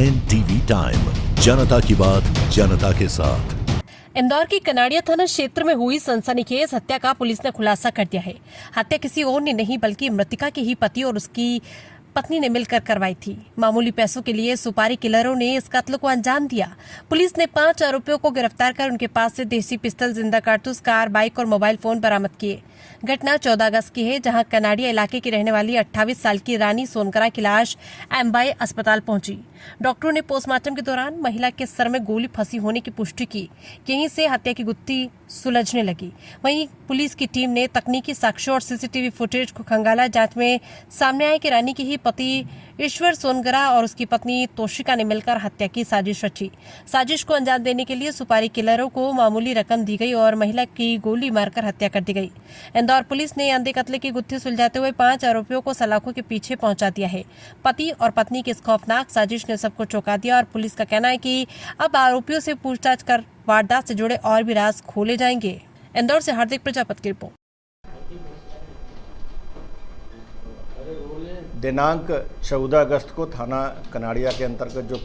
NTV time, जनता की बात जनता के साथ। इंदौर की कनाड़िया थाना क्षेत्र में हुई सनसनीखेज हत्या का पुलिस ने खुलासा कर दिया है। हत्या किसी और ने नहीं बल्कि मृतका के ही पति और उसकी पत्नी ने मिलकर करवाई थी। मामूली पैसों के लिए सुपारी किलरों ने इस कत्ल को अंजाम दिया। पुलिस ने 5 आरोपियों को गिरफ्तार कर उनके पास से देसी पिस्टल, जिंदा कारतूस, कार, बाइक और मोबाइल फोन बरामद किए। घटना 14 अगस्त की है, जहां कनाड़िया इलाके की रहने वाली 28 साल की रानी सोनकरा की लाश एमबाई अस्पताल पहुंची। डॉक्टरों ने पोस्टमार्टम के दौरान महिला के सर में गोली फंसी होने की पुष्टि की। यहीं से हत्या की गुत्थी सुलझने लगी। वहीं पुलिस की टीम ने तकनीकी साक्ष्यों और सीसीटीवी फुटेज को खंगाला। जांच में सामने आया कि रानी की ही पति ईश्वर सोनगरा और उसकी पत्नी तोशिका ने मिलकर हत्या की साजिश रची। साजिश को अंजाम देने के लिए सुपारी किलरों को मामूली रकम दी गई और महिला की गोली मारकर हत्या कर दी गई। इंदौर पुलिस ने अंधे कत्ल की गुत्थी सुलझाते हुए 5 आरोपियों को सलाखों के पीछे पहुंचा दिया है। पति और पत्नी की इस खौफनाक साजिश ने सबको चौंका दिया और पुलिस का कहना है कि अब आरोपियों से पूछताछ कर वारदात से जुड़े और भी राज खोले जाएंगे। इंदौर से हार्दिक प्रजापति की रिपोर्ट। दिनांक 14 अगस्त को थाना कनाड़िया के अंतर्गत जो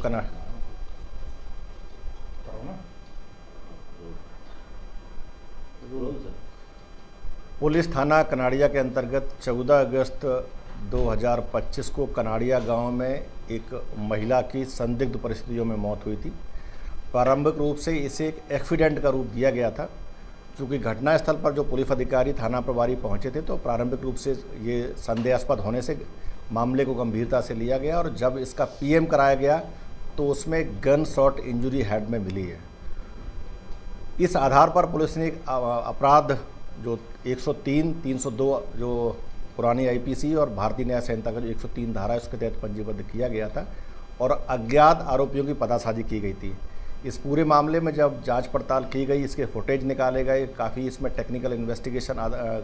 पुलिस थाना कनाड़िया के अंतर्गत 14 अगस्त 2025 को कनाड़िया गांव में एक महिला की संदिग्ध परिस्थितियों में मौत हुई थी। प्रारंभिक रूप से इसे एक एक्सीडेंट का रूप दिया गया था। चूँकि घटनास्थल पर जो पुलिस अधिकारी थाना प्रभारी पहुंचे थे, तो प्रारंभिक रूप से ये संदेहास्पद होने से मामले को गंभीरता से लिया गया और जब इसका पीएम कराया गया तो उसमें गन शॉट इंजरी हेड में मिली है। इस आधार पर पुलिस ने अपराध जो 103, 302 जो पुरानी आईपीसी और भारतीय न्याय संहिता का जो 103 धारा है उसके तहत पंजीबद्ध किया गया था और अज्ञात आरोपियों की पतासाजी की गई थी। इस पूरे मामले में जब जांच पड़ताल की गई, इसके फुटेज निकाले गए, काफ़ी इसमें टेक्निकल इन्वेस्टिगेशन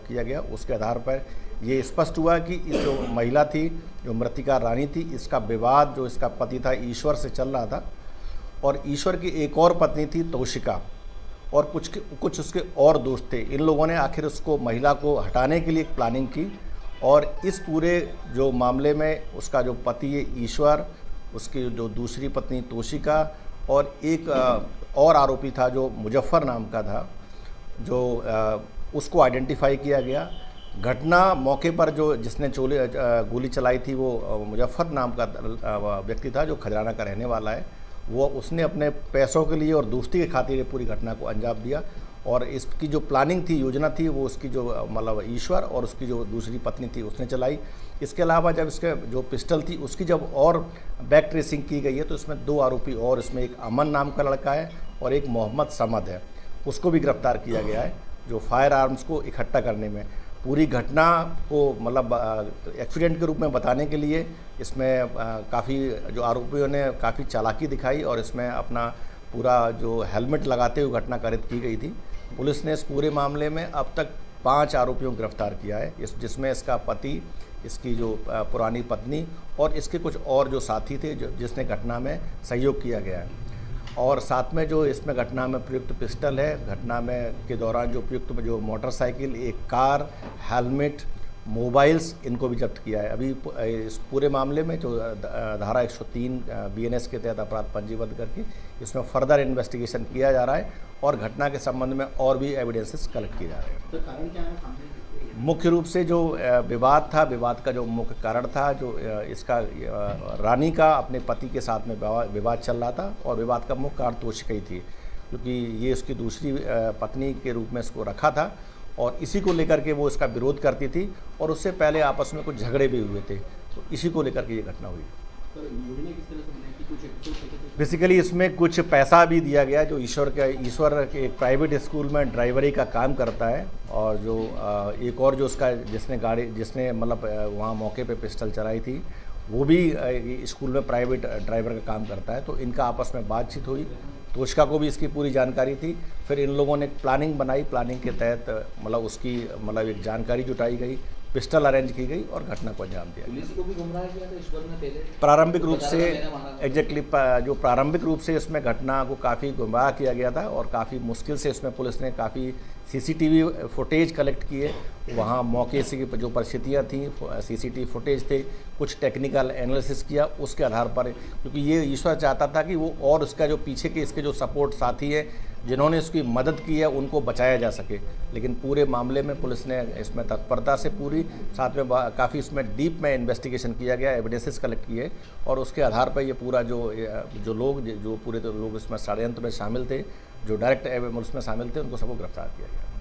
किया गया। उसके आधार पर ये स्पष्ट हुआ कि इस जो महिला थी, जो मृतिका रानी थी, इसका विवाद जो इसका पति था ईश्वर से चल रहा था और ईश्वर की एक और पत्नी थी तोशिका और कुछ उसके और दोस्त थे। इन लोगों ने आखिर उसको महिला को हटाने के लिए एक प्लानिंग की और इस पूरे जो मामले में उसका जो पति है ईश्वर, उसकी जो दूसरी पत्नी तोशिका और एक और आरोपी था जो मुजफ्फर नाम का था, जो उसको आइडेंटिफाई किया गया। घटना मौके पर जो जिसने गोली चलाई थी वो मुजफ्फर नाम का व्यक्ति था जो खजराना का रहने वाला है। वो उसने अपने पैसों के लिए और दोस्ती के खातिर पूरी घटना को अंजाम दिया और इसकी जो प्लानिंग थी, योजना थी, वो उसकी जो मतलब ईश्वर और उसकी जो दूसरी पत्नी थी उसने चलाई। इसके अलावा जब इसके जो पिस्टल थी उसकी जब और बैक ट्रेसिंग की गई है तो इसमें 2 आरोपी और, इसमें एक अमन नाम का लड़का है और एक मोहम्मद समद है, उसको भी गिरफ्तार किया गया है जो फायर आर्म्स को इकट्ठा करने में। पूरी घटना को मतलब एक्सीडेंट के रूप में बताने के लिए इसमें काफ़ी जो आरोपियों ने काफ़ी चालाकी दिखाई और इसमें अपना पूरा जो हेलमेट लगाते हुए घटना कारित की गई थी। पुलिस ने इस पूरे मामले में अब तक 5 आरोपियों को गिरफ्तार किया है, जिसमें इसका पति, इसकी जो पुरानी पत्नी और इसके कुछ और जो साथी थे जिसने घटना में सहयोग किया गया है। और साथ में जो इसमें घटना में प्रयुक्त पिस्टल है, घटना में के दौरान जो प्रयुक्त जो मोटरसाइकिल, एक कार, हेलमेट, मोबाइल्स, इनको भी जब्त किया है। अभी इस पूरे मामले में जो धारा 103 BNS के तहत अपराध पंजीबद्ध करके इसमें फर्दर इन्वेस्टिगेशन किया जा रहा है और घटना के संबंध में और भी एविडेंसेस कलेक्ट किए जा रहे हैं। तो कारण क्या है? मुख्य रूप से जो विवाद था, विवाद का जो मुख्य कारण था, जो इसका रानी का अपने पति के साथ में विवाद चल रहा था और विवाद का मुख्य कारण तोशिका ही थी, क्योंकि ये उसकी दूसरी पत्नी के रूप में इसको रखा था और इसी को लेकर के वो इसका विरोध करती थी और उससे पहले आपस में कुछ झगड़े भी हुए थे, तो इसी को लेकर के ये घटना हुई। बेसिकली इसमें कुछ पैसा भी दिया गया जो ईश्वर के एक प्राइवेट स्कूल में ड्राइवरी का काम करता है और जो एक और जो उसका जिसने मतलब वहाँ मौके पे पिस्टल चलाई थी, वो भी स्कूल में प्राइवेट ड्राइवर का काम करता है। तो इनका आपस में बातचीत हुई, तोशिका को भी इसकी पूरी जानकारी थी। फिर इन लोगों ने एक प्लानिंग बनाई, प्लानिंग के तहत मतलब उसकी मतलब एक जानकारी जुटाई गई, पिस्टल अरेंज की गई और घटना को अंजाम दिया। पुलिस को भी गुमराह किया था ईश्वर ने पहले प्रारंभिक रूप से एग्जैक्टली जो प्रारंभिक रूप से इसमें घटना को काफ़ी गुमराह किया गया था और काफ़ी मुश्किल से इसमें पुलिस ने काफ़ी सीसीटीवी फुटेज कलेक्ट किए, वहाँ मौके से की जो परिस्थितियाँ थी, सीसीटीवी फुटेज थे, कुछ टेक्निकल एनालिसिस किया, उसके आधार पर, क्योंकि ये ईश्वर चाहता था कि वो और उसका जो पीछे के इसके जो सपोर्ट साथी है जिन्होंने उसकी मदद की है उनको बचाया जा सके। लेकिन पूरे मामले में पुलिस ने इसमें तत्परता से पूरी, साथ में काफ़ी इसमें डीप में इन्वेस्टिगेशन किया गया, एविडेंसेस कलेक्ट किए और उसके आधार पर ये पूरा जो लोग जो पूरे लोग इसमें षड्यंत्र में शामिल थे, जो डायरेक्ट उसमें शामिल थे, उनको सबको गिरफ्तार किया गया।